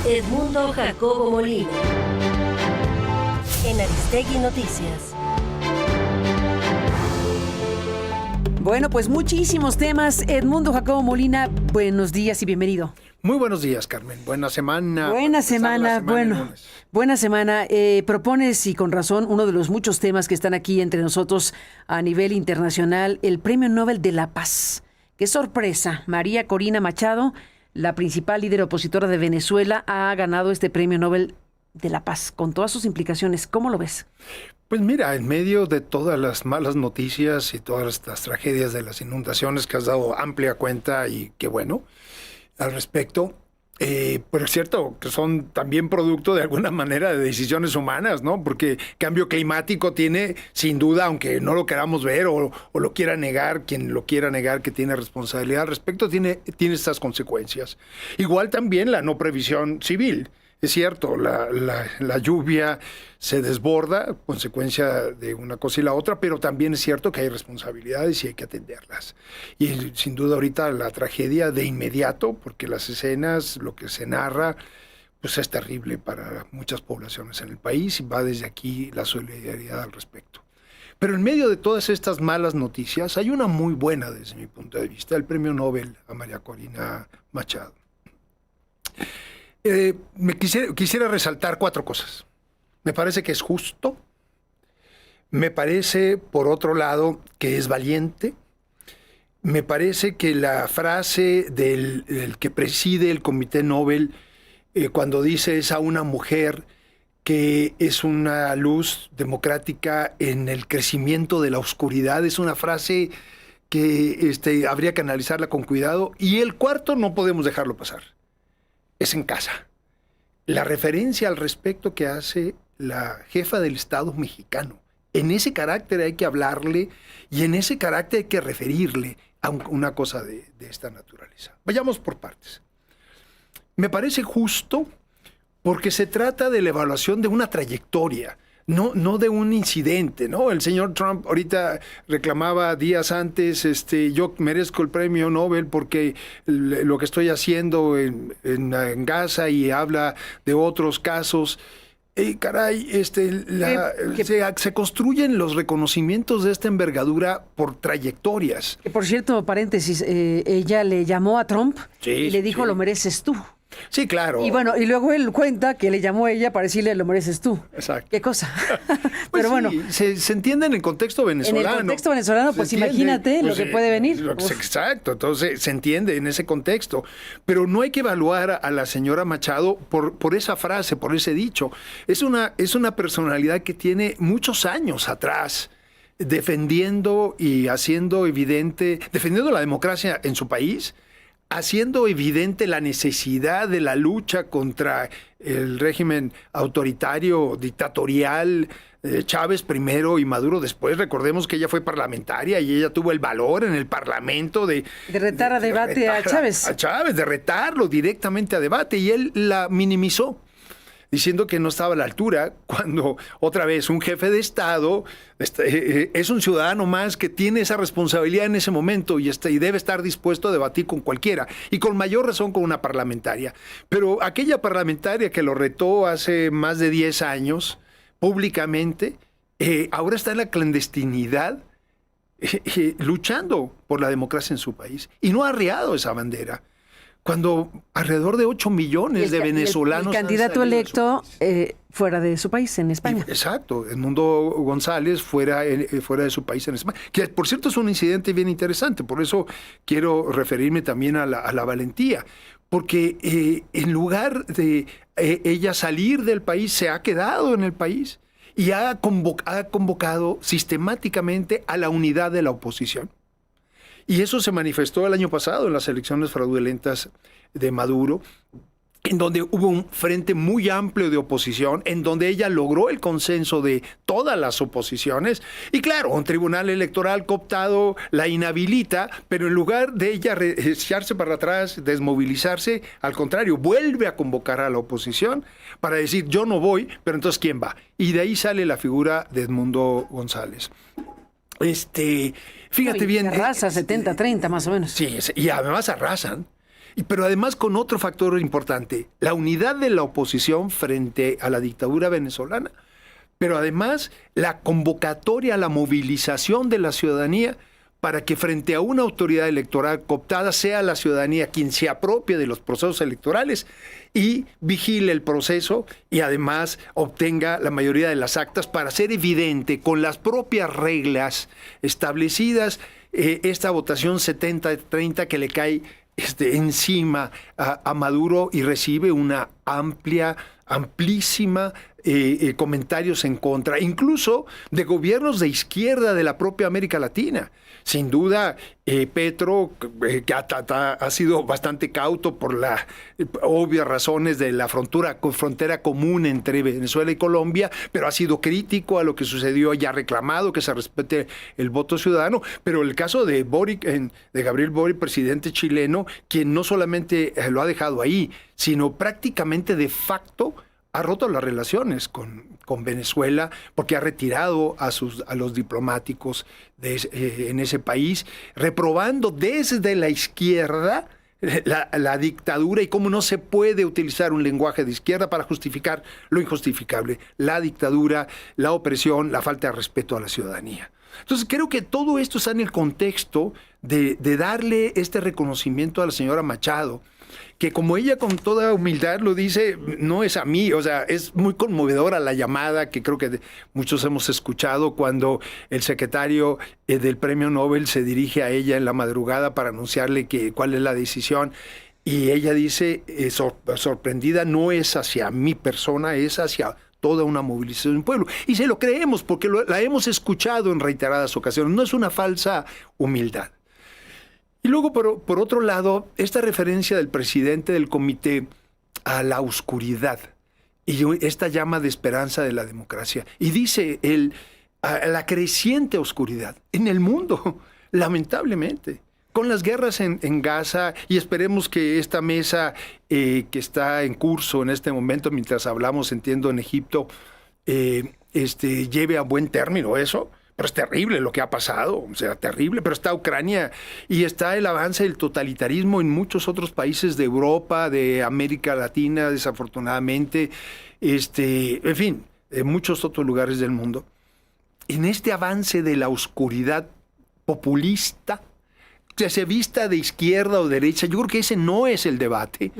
Edmundo Jacobo Molina. En Aristegui Noticias. Bueno, pues muchísimos temas. Edmundo Jacobo Molina, buenos días y bienvenido. Muy buenos días, Carmen. Buena semana. Buena semana. Propones, y con razón, uno de los muchos temas que están aquí entre nosotros a nivel internacional, el Premio Nobel de la Paz. ¡Qué sorpresa! María Corina Machado, la principal líder opositora de Venezuela, ha ganado este Premio Nobel de la Paz, con todas sus implicaciones. ¿Cómo lo ves? Pues mira, en medio de todas las malas noticias y todas las tragedias de las inundaciones que has dado amplia cuenta, y qué bueno, al respecto, pero es cierto que son también producto de alguna manera de decisiones humanas, ¿no? Porque cambio climático tiene, sin duda, aunque no lo queramos ver o lo quiera negar, quien lo quiera negar que tiene responsabilidad al respecto, tiene estas consecuencias. Igual también la no previsión civil. Es cierto, la lluvia se desborda, consecuencia de una cosa y la otra, pero también es cierto que hay responsabilidades y hay que atenderlas. Y sin duda ahorita la tragedia de inmediato, porque las escenas, lo que se narra, pues es terrible para muchas poblaciones en el país, y va desde aquí la solidaridad al respecto. Pero en medio de todas estas malas noticias hay una muy buena desde mi punto de vista, el Premio Nobel a María Corina Machado. Quisiera resaltar 4 cosas. Me parece que es justo. Me parece, por otro lado, que es valiente. Me parece que la frase del que preside el Comité Nobel, cuando dice es a una mujer que es una luz democrática en el crecimiento de la oscuridad, es una frase que habría que analizarla con cuidado. Y el cuarto no podemos dejarlo pasar. Es en casa. La referencia al respecto que hace la jefa del Estado mexicano. En ese carácter hay que hablarle y en ese carácter hay que referirle a una cosa de esta naturaleza. Vayamos por partes. Me parece justo porque se trata de la evaluación de una trayectoria, no de un incidente, ¿no? El señor Trump ahorita reclamaba días antes, yo merezco el premio Nobel porque lo que estoy haciendo en Gaza, y habla de otros casos. Se construyen los reconocimientos de esta envergadura por trayectorias. Por cierto, paréntesis, ella le llamó a Trump y le dijo, sí. Lo mereces tú. Sí, claro. Y bueno, y luego él cuenta que le llamó a ella para decirle, lo mereces tú. Exacto. ¿Qué cosa? Pues pero sí, bueno. Se entiende en el contexto venezolano. En el contexto venezolano, pues imagínate lo que puede venir. Exacto, entonces se entiende en ese contexto. Pero no hay que evaluar a la señora Machado por esa frase, por ese dicho. Es una personalidad que tiene muchos años atrás defendiendo y haciendo evidente, defendiendo la democracia en su país, haciendo evidente la necesidad de la lucha contra el régimen autoritario, dictatorial, Chávez primero y Maduro después. Recordemos que ella fue parlamentaria y ella tuvo el valor en el Parlamento de retar a debate a Chávez. A Chávez, de retarlo directamente a debate, y él la minimizó, diciendo que no estaba a la altura, cuando otra vez un jefe de Estado es un ciudadano más que tiene esa responsabilidad en ese momento y debe estar dispuesto a debatir con cualquiera, y con mayor razón con una parlamentaria. Pero aquella parlamentaria que lo retó hace más de 10 años públicamente, ahora está en la clandestinidad luchando por la democracia en su país, y no ha arriado esa bandera. Cuando alrededor de 8 millones de venezolanos... El candidato electo fuera de su país, en España. Exacto, Edmundo González fuera de su país en España. Que por cierto es un incidente bien interesante, por eso quiero referirme también a la valentía. Porque en lugar de ella salir del país, se ha quedado en el país y ha convocado sistemáticamente a la unidad de la oposición. Y eso se manifestó el año pasado en las elecciones fraudulentas de Maduro, en donde hubo un frente muy amplio de oposición, en donde ella logró el consenso de todas las oposiciones. Y claro, un tribunal electoral cooptado la inhabilita, pero en lugar de ella echarse para atrás, desmovilizarse, al contrario, vuelve a convocar a la oposición para decir, yo no voy, pero entonces ¿quién va? Y de ahí sale la figura de Edmundo González. Fíjate bien. Arrasa 70-30 más o menos. Sí, y además arrasan. Pero además con otro factor importante, la unidad de la oposición frente a la dictadura venezolana, pero además la convocatoria a la movilización de la ciudadanía para que frente a una autoridad electoral cooptada sea la ciudadanía quien se apropie de los procesos electorales y vigile el proceso y además obtenga la mayoría de las actas para hacer evidente con las propias reglas establecidas esta votación 70-30 que le cae encima a Maduro y recibe una amplísima comentarios en contra, incluso de gobiernos de izquierda de la propia América Latina. Sin duda, Petro, que ha sido bastante cauto por las obvias razones de la frontera común entre Venezuela y Colombia, pero ha sido crítico a lo que sucedió y ha reclamado que se respete el voto ciudadano. Pero el caso de Gabriel Boric, presidente chileno, quien no solamente lo ha dejado ahí, sino prácticamente de facto ha roto las relaciones con Venezuela porque ha retirado a los diplomáticos en ese país, reprobando desde la izquierda la dictadura y cómo no se puede utilizar un lenguaje de izquierda para justificar lo injustificable, la dictadura, la opresión, la falta de respeto a la ciudadanía. Entonces creo que todo esto está en el contexto de darle este reconocimiento a la señora Machado, que como ella con toda humildad lo dice, no es a mí, o sea, es muy conmovedora la llamada que creo que muchos hemos escuchado cuando el secretario del Premio Nobel se dirige a ella en la madrugada para anunciarle cuál es la decisión. Y ella dice, sorprendida, no es hacia mi persona, es hacia toda una movilización del pueblo. Y se lo creemos porque la hemos escuchado en reiteradas ocasiones, no es una falsa humildad. Y luego, por otro lado, esta referencia del presidente del comité a la oscuridad y esta llama de esperanza de la democracia. Y dice él, a la creciente oscuridad en el mundo, lamentablemente, con las guerras en Gaza, y esperemos que esta mesa que está en curso en este momento, mientras hablamos, entiendo, en Egipto, lleve a buen término eso. Pero es terrible lo que ha pasado, o sea, terrible, pero está Ucrania y está el avance del totalitarismo en muchos otros países de Europa, de América Latina, desafortunadamente, en fin, en muchos otros lugares del mundo. En este avance de la oscuridad populista, que se vista de izquierda o derecha, yo creo que ese no es el debate.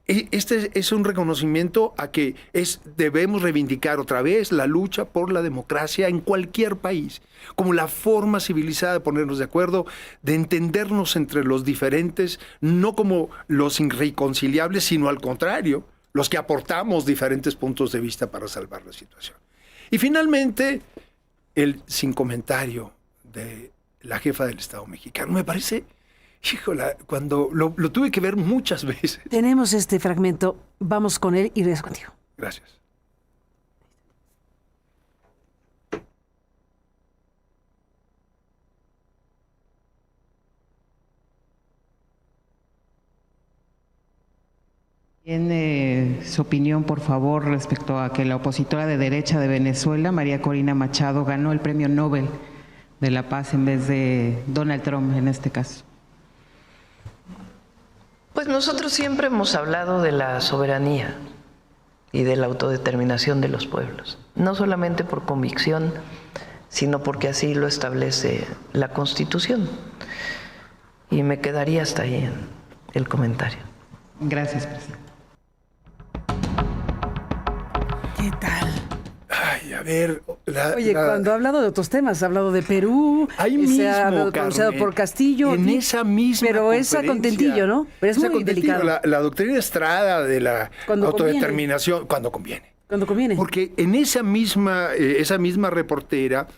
Este es un reconocimiento a que debemos reivindicar otra vez la lucha por la democracia en cualquier país, como la forma civilizada de ponernos de acuerdo, de entendernos entre los diferentes, no como los irreconciliables, sino al contrario, los que aportamos diferentes puntos de vista para salvar la situación. Y finalmente, el sin comentario de la jefa del Estado mexicano. Me parece, híjola, cuando lo tuve que ver muchas veces. Tenemos este fragmento, vamos con él y regreso contigo. Gracias. Tiene su opinión, por favor, respecto a que la opositora de derecha de Venezuela, María Corina Machado, ganó el Premio Nobel de la Paz en vez de Donald Trump en este caso. Pues nosotros siempre hemos hablado de la soberanía y de la autodeterminación de los pueblos, no solamente por convicción, sino porque así lo establece la Constitución. Y me quedaría hasta ahí en el comentario. Gracias, presidente. ¿Qué tal? Ay, a ver... Oye, cuando ha hablado de otros temas, ha hablado de Perú, se ha hablado pronunciado por Castillo. En esa misma pero esa contentillo, ¿no? Pero es muy delicado. La doctrina Estrada de la autodeterminación, cuando conviene. Cuando conviene. Porque en esa misma reportera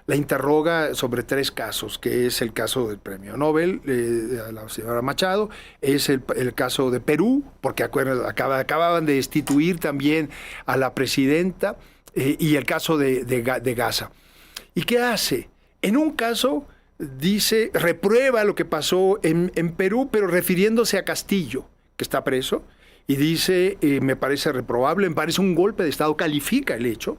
la interroga sobre 3 casos, que es el caso del Premio Nobel a la señora Machado, es el caso de Perú, porque acababan de destituir también a la presidenta, y el caso de Gaza. ¿Y qué hace? En un caso dice, reprueba lo que pasó en Perú, pero refiriéndose a Castillo, que está preso, y dice, me parece reprobable, me parece un golpe de Estado, califica el hecho,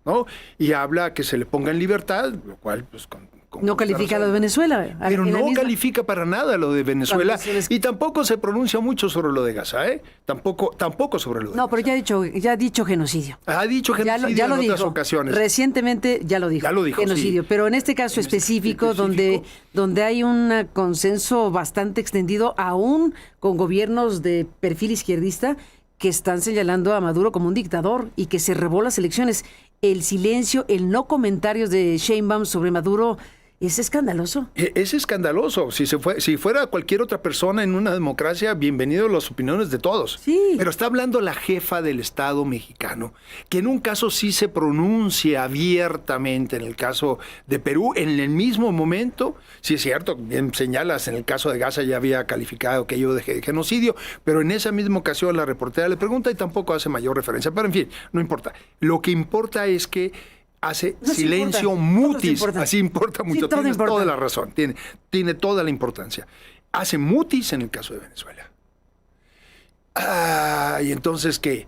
¿no? Y habla que se le ponga en libertad, lo cual, pues, con No califica lo de Venezuela. Pero En la no misma- califica para nada lo de Venezuela. Cuando se les- Y tampoco se pronuncia mucho sobre lo de Gaza, ¿eh? Tampoco sobre lo de No, Gaza. pero ya ha dicho genocidio. Ha dicho genocidio Ya lo en otras dijo. ocasiones. Recientemente ya lo dijo. Ya lo dijo, genocidio. sí. Pero en este caso específico, donde hay un consenso bastante extendido, aún con gobiernos de perfil izquierdista, que están señalando a Maduro como un dictador y que se robó las elecciones. El silencio, el no comentarios de Sheinbaum sobre Maduro es escandaloso. Es escandaloso. Si fuera cualquier otra persona en una democracia, bienvenido a las opiniones de todos. Sí. Pero está hablando la jefa del Estado mexicano, que en un caso sí se pronuncia abiertamente, en el caso de Perú, en el mismo momento, sí es cierto, bien señalas, en el caso de Gaza ya había calificado aquello de genocidio, pero en esa misma ocasión la reportera le pregunta y tampoco hace mayor referencia. Pero en fin, no importa. Lo que importa es que hace No se silencio importa, mutis. todo se importa. Así importa mucho. Sí, todo Tienes importa. toda la razón. Tiene toda la importancia. Hace mutis en el caso de Venezuela. Y entonces, ¿qué?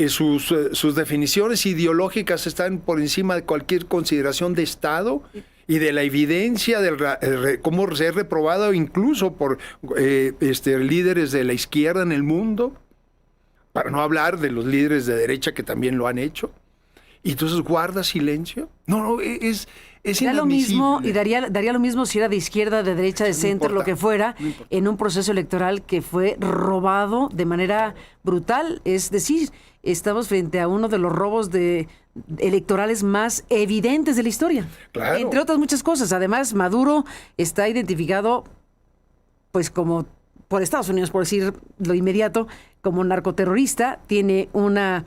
Sus definiciones ideológicas están por encima de cualquier consideración de Estado y de la evidencia de cómo ser reprobado incluso por líderes de la izquierda en el mundo, para no hablar de los líderes de derecha que también lo han hecho. Y entonces guarda silencio. No, es Da lo mismo y inadmisible. daría lo mismo si era de izquierda, de derecha, de centro, importa, lo que fuera, no importa. en un proceso electoral que fue robado de manera brutal. Es decir, estamos frente a uno de los robos electorales más evidentes de la historia. Claro. Entre otras muchas cosas. Además, Maduro está identificado, pues como por Estados Unidos, por decir lo inmediato, como narcoterrorista. Tiene una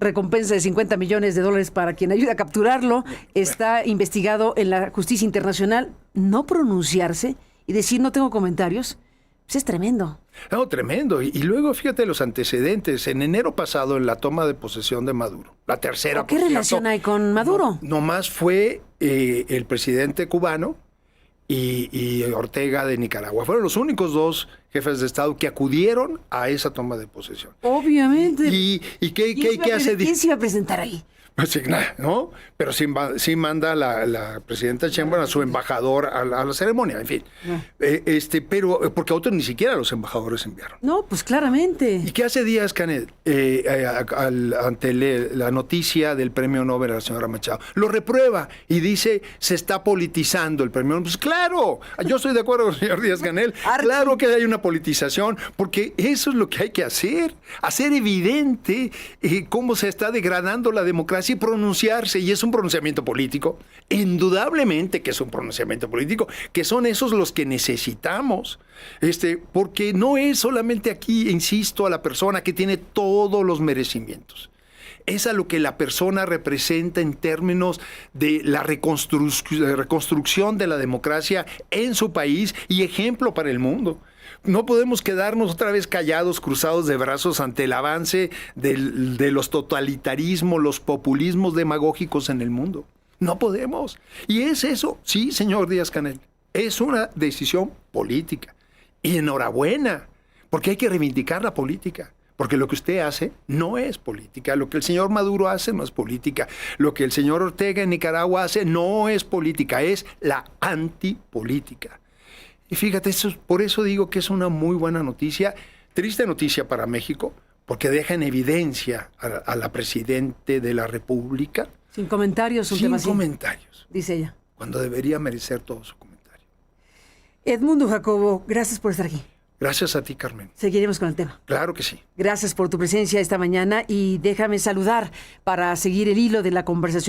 recompensa de $50 millones para quien ayude a capturarlo. Está investigado en la justicia internacional. No pronunciarse y decir no tengo comentarios, pues es tremendo. No, tremendo. Y luego fíjate los antecedentes. En enero pasado, en la toma de posesión de Maduro, la tercera. ¿Qué por relación cierto, hay con Maduro? Nomás fue el presidente cubano y Ortega de Nicaragua. Fueron los únicos dos jefes de Estado que acudieron a esa toma de posesión. Obviamente. ¿Y qué hace? ¿Quién se iba a presentar ahí? Pues sí, ¿no? Pero sí manda la presidenta Sheinbaum a su embajador a la ceremonia, en fin. Pero porque a otros ni siquiera los embajadores enviaron. No, pues claramente. ¿Y qué hace Díaz Canet ante la noticia del premio Nobel a la señora Machado? Lo reprueba y dice, se está politizando el premio Nobel. Pues claro, yo estoy de acuerdo con el señor Díaz Canel. Claro que hay una politización, porque eso es lo que hay que hacer evidente cómo se está degradando la democracia y pronunciarse, y es un pronunciamiento político, indudablemente que es un pronunciamiento político, que son esos los que necesitamos, porque no es solamente aquí, insisto, a la persona que tiene todos los merecimientos. Es a lo que la persona representa en términos de la reconstrucción de la democracia en su país y ejemplo para el mundo. No podemos quedarnos otra vez callados, cruzados de brazos ante el avance de los totalitarismos, los populismos demagógicos en el mundo. No podemos. Y es eso, sí, señor Díaz Canel, es una decisión política. Y enhorabuena, porque hay que reivindicar la política. Porque lo que usted hace no es política. Lo que el señor Maduro hace no es política. Lo que el señor Ortega en Nicaragua hace no es política, es la antipolítica. Y fíjate, por eso digo que es una muy buena noticia, triste noticia para México, porque deja en evidencia a la Presidente de la República. Sin comentarios, un Sin tema así, comentarios, dice ella. cuando debería merecer todo su comentario. Edmundo Jacobo, gracias por estar aquí. Gracias a ti, Carmen. Seguiremos con el tema. Claro que sí. Gracias por tu presencia esta mañana y déjame saludar para seguir el hilo de la conversación